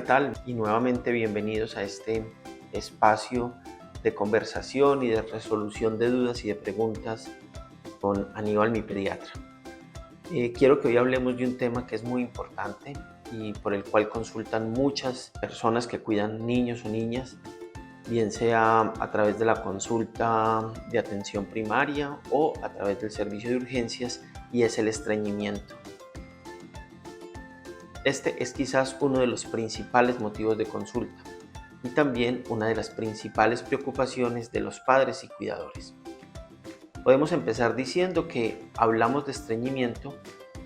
tal? Y nuevamente bienvenidos a este espacio de conversación y de resolución de dudas y de preguntas con Aníbal, mi pediatra. Quiero que hoy hablemos de un tema que es muy importante y por el cual consultan muchas personas que cuidan niños o niñas, bien sea a través de la consulta de atención primaria o a través del servicio de urgencias, y es el estreñimiento. Este es quizás uno de los principales motivos de consulta y también una de las principales preocupaciones de los padres y cuidadores. Podemos empezar diciendo que hablamos de estreñimiento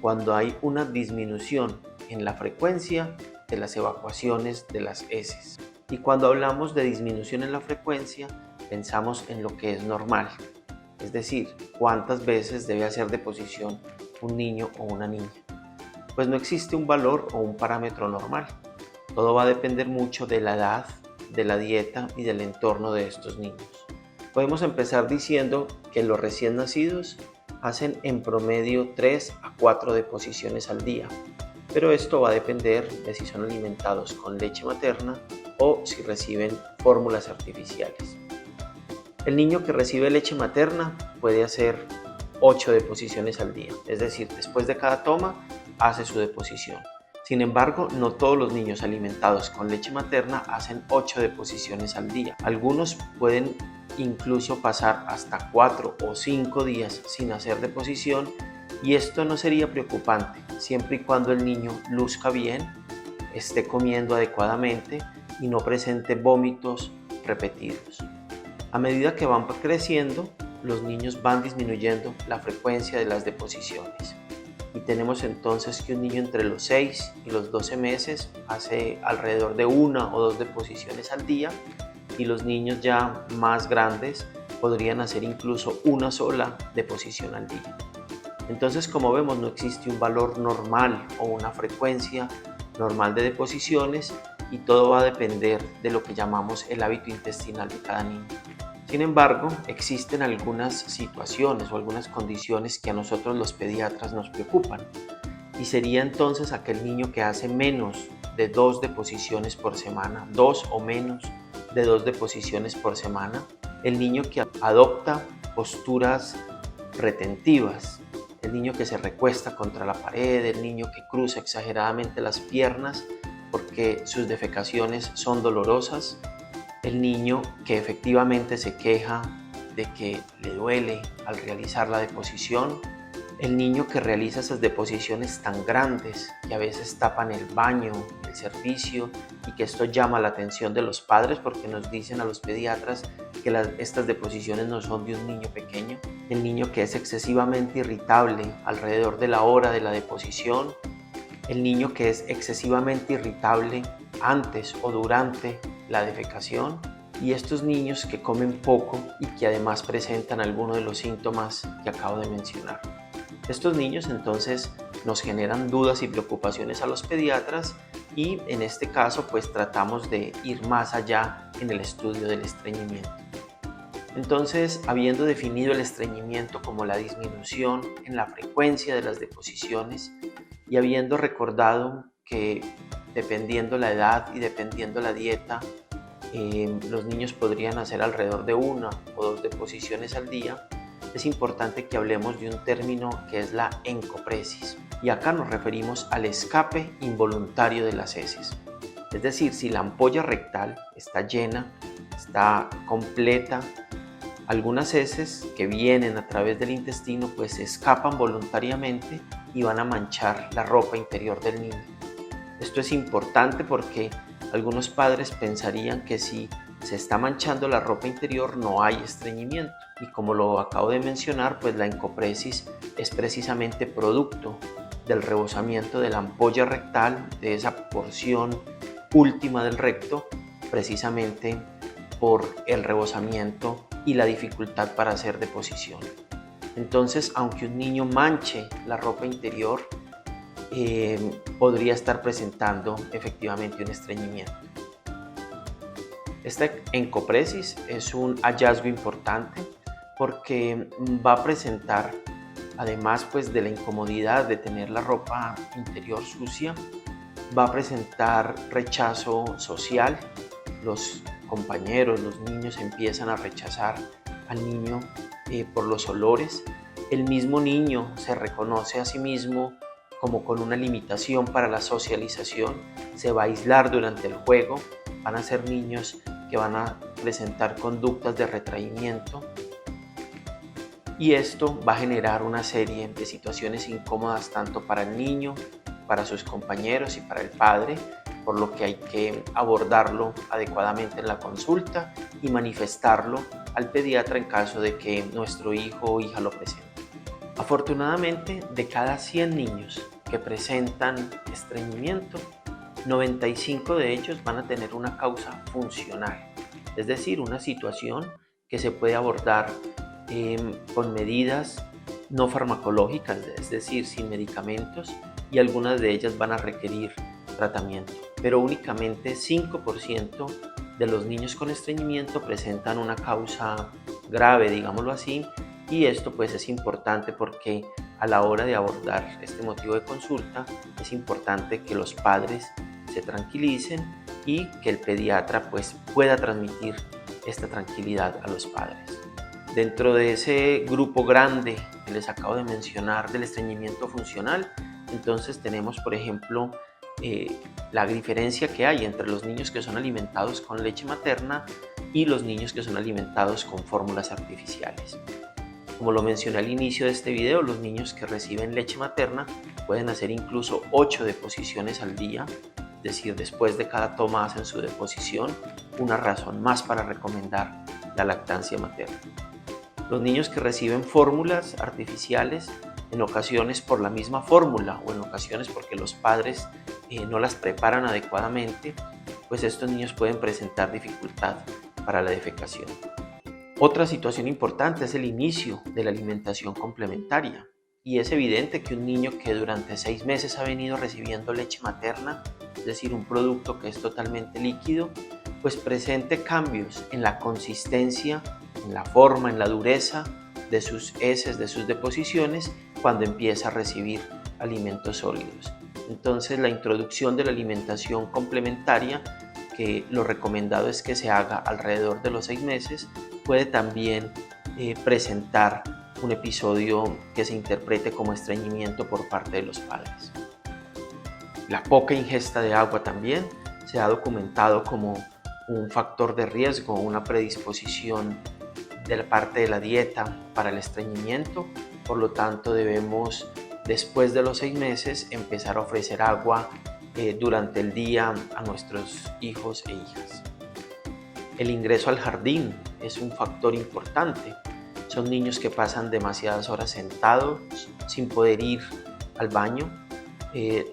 cuando hay una disminución en la frecuencia de las evacuaciones de las heces. Y cuando hablamos de disminución en la frecuencia, pensamos en lo que es normal, es decir, cuántas veces debe hacer deposición un niño o una niña. Pues no existe un valor o un parámetro normal. Todo va a depender mucho de la edad, de la dieta y del entorno de estos niños. Podemos empezar diciendo que los recién nacidos hacen en promedio 3 a 4 deposiciones al día, pero esto va a depender de si son alimentados con leche materna o si reciben fórmulas artificiales. El niño que recibe leche materna puede hacer 8 deposiciones al día, es decir, después de cada toma hace su deposición. Sin embargo, no todos los niños alimentados con leche materna hacen 8 deposiciones al día. Algunos pueden incluso pasar hasta 4 o 5 días sin hacer deposición, y esto no sería preocupante siempre y cuando el niño luzca bien, esté comiendo adecuadamente y no presente vómitos repetidos. A medida que van creciendo, los niños van disminuyendo la frecuencia de las deposiciones. Y tenemos entonces que un niño entre los 6 y los 12 meses hace alrededor de 1 o 2 deposiciones al día, y los niños ya más grandes podrían hacer incluso una sola deposición al día. Entonces, como vemos, no existe un valor normal o una frecuencia normal de deposiciones, y todo va a depender de lo que llamamos el hábito intestinal de cada niño. Sin embargo, existen algunas situaciones o algunas condiciones que a nosotros los pediatras nos preocupan, y sería entonces aquel niño que hace menos de 2 deposiciones por semana, 2 o menos de 2 deposiciones por semana, el niño que adopta posturas retentivas, el niño que se recuesta contra la pared, el niño que cruza exageradamente las piernas porque sus defecaciones son dolorosas, el niño que efectivamente se queja de que le duele al realizar la deposición, el niño que realiza esas deposiciones tan grandes que a veces tapan el baño, el servicio, y que esto llama la atención de los padres porque nos dicen a los pediatras que estas deposiciones no son de un niño pequeño, el niño que es excesivamente irritable alrededor de la hora de la deposición, el niño que es excesivamente irritable antes o durante la defecación, y estos niños que comen poco y que además presentan algunos de los síntomas que acabo de mencionar. Estos niños entonces nos generan dudas y preocupaciones a los pediatras, y en este caso pues tratamos de ir más allá en el estudio del estreñimiento. Entonces, habiendo definido el estreñimiento como la disminución en la frecuencia de las deposiciones, y habiendo recordado que dependiendo la edad y dependiendo la dieta, los niños podrían hacer alrededor de 1 o 2 deposiciones al día, es importante que hablemos de un término que es la encopresis. Y acá nos referimos al escape involuntario de las heces. Es decir, si la ampolla rectal está llena, está completa, algunas heces que vienen a través del intestino pues se escapan voluntariamente y van a manchar la ropa interior del niño. Esto es importante porque algunos padres pensarían que si se está manchando la ropa interior no hay estreñimiento, y como lo acabo de mencionar, pues la encopresis es precisamente producto del rebosamiento de la ampolla rectal, de esa porción última del recto, precisamente por el rebosamiento y la dificultad para hacer deposición. Entonces, aunque un niño manche la ropa interior, podría estar presentando efectivamente un estreñimiento. Esta encopresis es un hallazgo importante porque va a presentar, además pues de la incomodidad de tener la ropa interior sucia, va a presentar rechazo social. Los compañeros, los niños empiezan a rechazar al niño por los olores. El mismo niño se reconoce a sí mismo como con una limitación para la socialización, se va a aislar durante el juego, van a ser niños que van a presentar conductas de retraimiento y esto va a generar una serie de situaciones incómodas tanto para el niño, para sus compañeros y para el padre, por lo que hay que abordarlo adecuadamente en la consulta y manifestarlo al pediatra en caso de que nuestro hijo o hija lo presente. Afortunadamente, de cada 100 niños que presentan estreñimiento, 95 de ellos van a tener una causa funcional, es decir, una situación que se puede abordar con medidas no farmacológicas, es decir, sin medicamentos, y algunas de ellas van a requerir tratamiento. Pero únicamente 5% de los niños con estreñimiento presentan una causa grave, digámoslo así, y esto pues es importante porque a la hora de abordar este motivo de consulta es importante que los padres se tranquilicen y que el pediatra pues pueda transmitir esta tranquilidad a los padres. Dentro de ese grupo grande que les acabo de mencionar del estreñimiento funcional, entonces tenemos por ejemplo la diferencia que hay entre los niños que son alimentados con leche materna y los niños que son alimentados con fórmulas artificiales. Como lo mencioné al inicio de este video, los niños que reciben leche materna pueden hacer incluso 8 deposiciones al día, es decir, después de cada toma hacen su deposición, una razón más para recomendar la lactancia materna. Los niños que reciben fórmulas artificiales, en ocasiones por la misma fórmula o en ocasiones porque los padres no las preparan adecuadamente, pues estos niños pueden presentar dificultad para la defecación. Otra situación importante es el inicio de la alimentación complementaria y es evidente que un niño que durante 6 meses ha venido recibiendo leche materna, es decir, un producto que es totalmente líquido, pues presente cambios en la consistencia, en la forma, en la dureza de sus heces, de sus deposiciones, cuando empieza a recibir alimentos sólidos. Entonces la introducción de la alimentación complementaria, que lo recomendado es que se haga alrededor de los 6 meses, puede también presentar un episodio que se interprete como estreñimiento por parte de los padres. La poca ingesta de agua también se ha documentado como un factor de riesgo, una predisposición de la parte de la dieta para el estreñimiento. Por lo tanto, debemos, después de los 6 meses, empezar a ofrecer agua durante el día a nuestros hijos e hijas. El ingreso al jardín es un factor importante. Son niños que pasan demasiadas horas sentados sin poder ir al baño.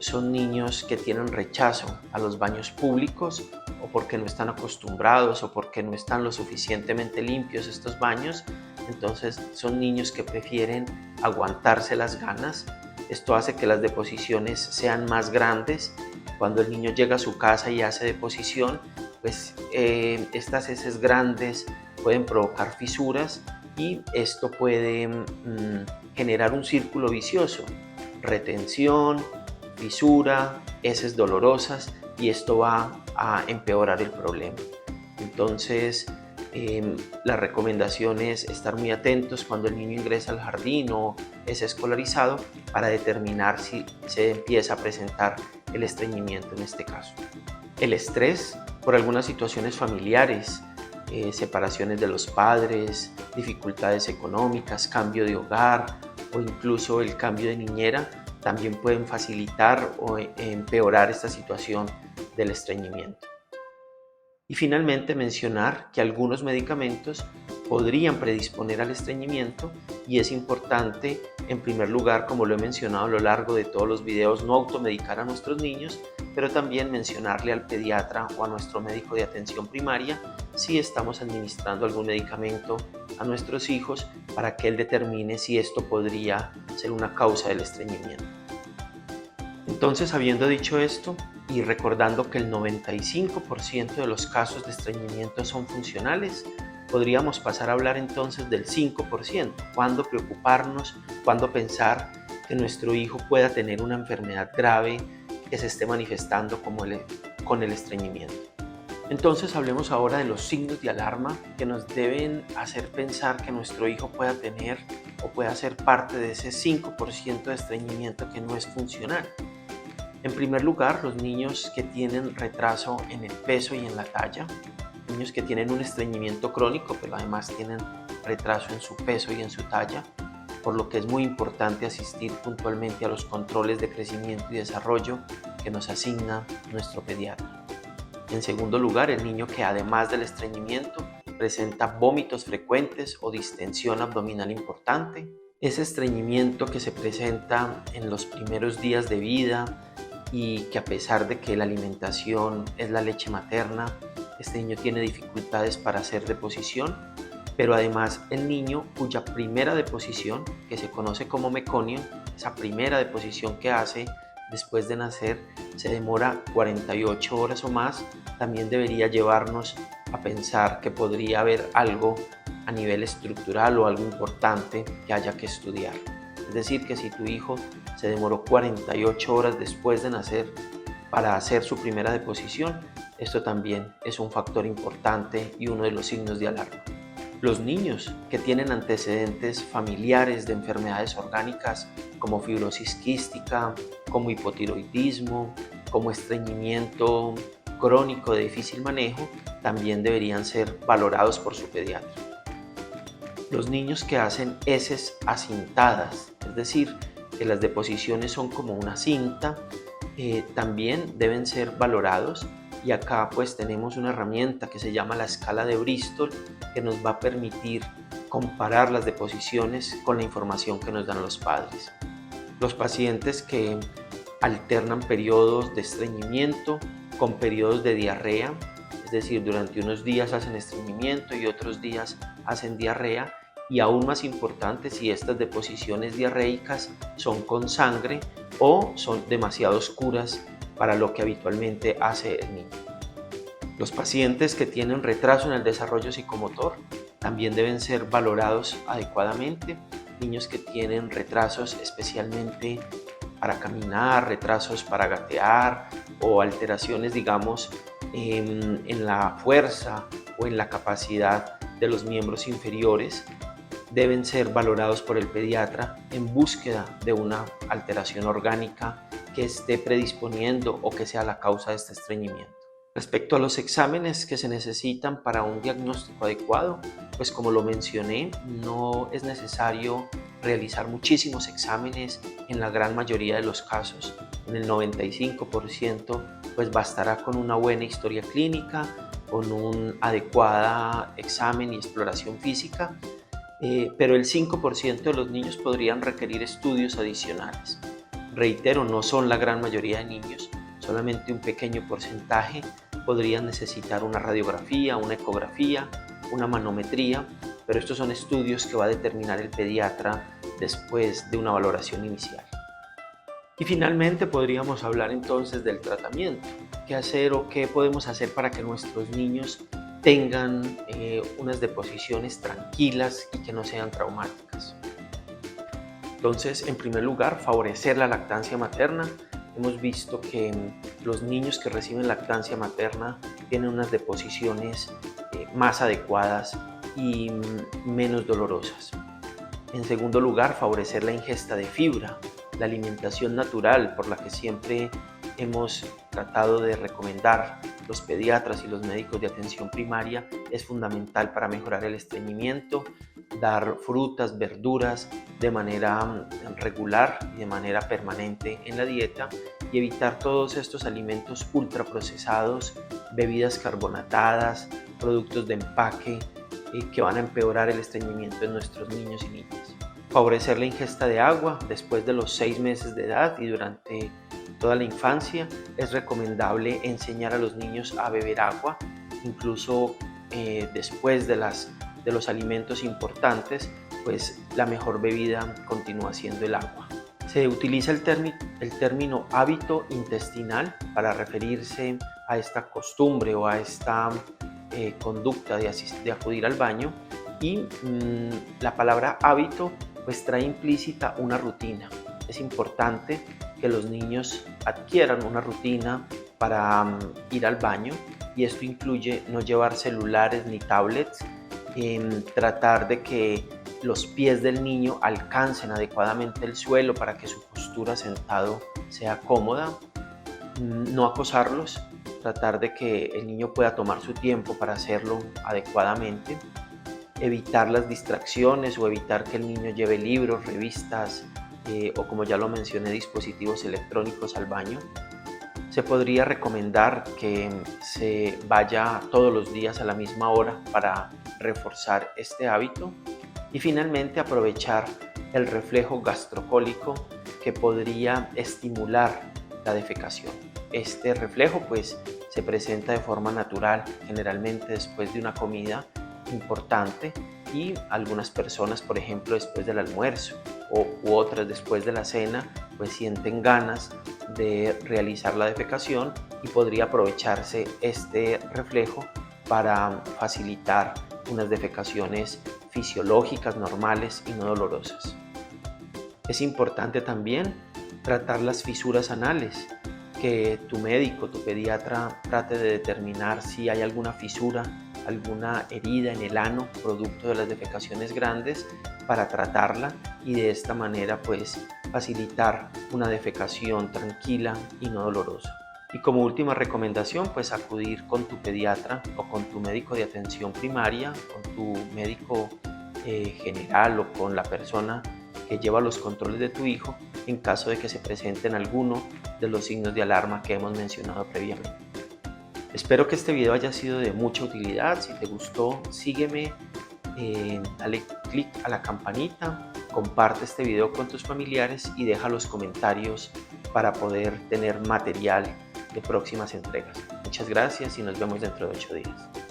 Son niños que tienen rechazo a los baños públicos o porque no están acostumbrados o porque no están lo suficientemente limpios estos baños. Entonces son niños que prefieren aguantarse las ganas. Esto hace que las deposiciones sean más grandes. Cuando el niño llega a su casa y hace deposición, pues estas heces grandes pueden provocar fisuras y esto puede generar un círculo vicioso, retención, fisura, heces dolorosas, y esto va a empeorar el problema. Entonces la recomendación es estar muy atentos cuando el niño ingresa al jardín o es escolarizado para determinar si se empieza a presentar el estreñimiento en este caso. El estrés por algunas situaciones familiares, separaciones de los padres, dificultades económicas, cambio de hogar o incluso el cambio de niñera también pueden facilitar o empeorar esta situación del estreñimiento. Y finalmente mencionar que algunos medicamentos podrían predisponer al estreñimiento y es importante, en primer lugar, como lo he mencionado a lo largo de todos los videos, no automedicar a nuestros niños, pero también mencionarle al pediatra o a nuestro médico de atención primaria si estamos administrando algún medicamento a nuestros hijos para que él determine si esto podría ser una causa del estreñimiento. Entonces, habiendo dicho esto y recordando que el 95% de los casos de estreñimiento son funcionales, podríamos pasar a hablar entonces del 5%, cuándo preocuparnos, cuándo pensar que nuestro hijo pueda tener una enfermedad grave que se esté manifestando con el estreñimiento. Entonces hablemos ahora de los signos de alarma que nos deben hacer pensar que nuestro hijo pueda tener o pueda ser parte de ese 5% de estreñimiento que no es funcional. En primer lugar, los niños que tienen retraso en el peso y en la talla, niños que tienen un estreñimiento crónico, pero además tienen retraso en su peso y en su talla, por lo que es muy importante asistir puntualmente a los controles de crecimiento y desarrollo que nos asigna nuestro pediatra. En segundo lugar, el niño que además del estreñimiento presenta vómitos frecuentes o distensión abdominal importante. Ese estreñimiento que se presenta en los primeros días de vida y que a pesar de que la alimentación es la leche materna, este niño tiene dificultades para hacer deposición, pero además el niño cuya primera deposición, que se conoce como meconio, esa primera deposición que hace después de nacer, se demora 48 horas o más, también debería llevarnos a pensar que podría haber algo a nivel estructural o algo importante que haya que estudiar. Es decir, que si tu hijo se demoró 48 horas después de nacer para hacer su primera deposición, esto también es un factor importante y uno de los signos de alarma. Los niños que tienen antecedentes familiares de enfermedades orgánicas como fibrosis quística, como hipotiroidismo, como estreñimiento crónico de difícil manejo, también deberían ser valorados por su pediatra. Los niños que hacen heces acintadas, es decir, que las deposiciones son como una cinta, también deben ser valorados. Y acá pues tenemos una herramienta que se llama la escala de Bristol, que nos va a permitir comparar las deposiciones con la información que nos dan los padres. Los pacientes que alternan periodos de estreñimiento con periodos de diarrea, es decir, durante unos días hacen estreñimiento y otros días hacen diarrea, y aún más importante si estas deposiciones diarreicas son con sangre o son demasiado oscuras para lo que habitualmente hace el niño. Los pacientes que tienen retraso en el desarrollo psicomotor también deben ser valorados adecuadamente. Niños que tienen retrasos especialmente para caminar, retrasos para gatear o alteraciones, digamos, en la fuerza o en la capacidad de los miembros inferiores, deben ser valorados por el pediatra en búsqueda de una alteración orgánica que esté predisponiendo o que sea la causa de este estreñimiento. Respecto a los exámenes que se necesitan para un diagnóstico adecuado, pues como lo mencioné, no es necesario realizar muchísimos exámenes en la gran mayoría de los casos. En el 95% pues bastará con una buena historia clínica, con un adecuado examen y exploración física, pero el 5% de los niños podrían requerir estudios adicionales. Reitero, no son la gran mayoría de niños, solamente un pequeño porcentaje podrían necesitar una radiografía, una ecografía, una manometría, pero estos son estudios que va a determinar el pediatra después de una valoración inicial. Y finalmente podríamos hablar entonces del tratamiento. ¿Qué hacer o qué podemos hacer para que nuestros niños tengan unas deposiciones tranquilas y que no sean traumáticas? Entonces, en primer lugar, favorecer la lactancia materna. Hemos visto que los niños que reciben lactancia materna tienen unas deposiciones más adecuadas y menos dolorosas. En segundo lugar, favorecer la ingesta de fibra, la alimentación natural por la que siempre hemos tratado de recomendar los pediatras y los médicos de atención primaria es fundamental para mejorar el estreñimiento, dar frutas, verduras de manera regular y de manera permanente en la dieta y evitar todos estos alimentos ultraprocesados, bebidas carbonatadas, productos de empaque que van a empeorar el estreñimiento en nuestros niños y niñas. Favorecer la ingesta de agua después de los 6 meses de edad y durante toda la infancia. Es recomendable enseñar a los niños a beber agua, incluso después de los alimentos importantes, pues la mejor bebida continúa siendo el agua. Se utiliza el término hábito intestinal para referirse a esta costumbre o a esta conducta de acudir al baño, y la palabra hábito pues trae implícita una rutina. Es importante que los niños adquieran una rutina para ir al baño, y esto incluye no llevar celulares ni tablets, tratar de que los pies del niño alcancen adecuadamente el suelo para que su postura sentado sea cómoda, no acosarlos, tratar de que el niño pueda tomar su tiempo para hacerlo adecuadamente, evitar las distracciones o evitar que el niño lleve libros, revistas o, como ya lo mencioné, dispositivos electrónicos al baño. Se podría recomendar que se vaya todos los días a la misma hora para reforzar este hábito. Y finalmente, aprovechar el reflejo gastrocólico que podría estimular la defecación. Este reflejo pues se presenta de forma natural, generalmente después de una comida importante, y algunas personas, por ejemplo, después del almuerzo u otras después de la cena, pues sienten ganas de realizar la defecación, y podría aprovecharse este reflejo para facilitar unas defecaciones fisiológicas, normales y no dolorosas. Es importante también tratar las fisuras anales, que tu médico, tu pediatra, trate de determinar si hay alguna fisura, alguna herida en el ano producto de las defecaciones grandes, para tratarla y de esta manera pues facilitar una defecación tranquila y no dolorosa. Y como última recomendación, pues acudir con tu pediatra o con tu médico de atención primaria, con tu médico general o con la persona que lleva los controles de tu hijo en caso de que se presenten alguno de los signos de alarma que hemos mencionado previamente. Espero que este video haya sido de mucha utilidad. Si te gustó, sígueme, dale click a la campanita, comparte este video con tus familiares y deja los comentarios para poder tener material de próximas entregas. Muchas gracias y nos vemos dentro de 8 días.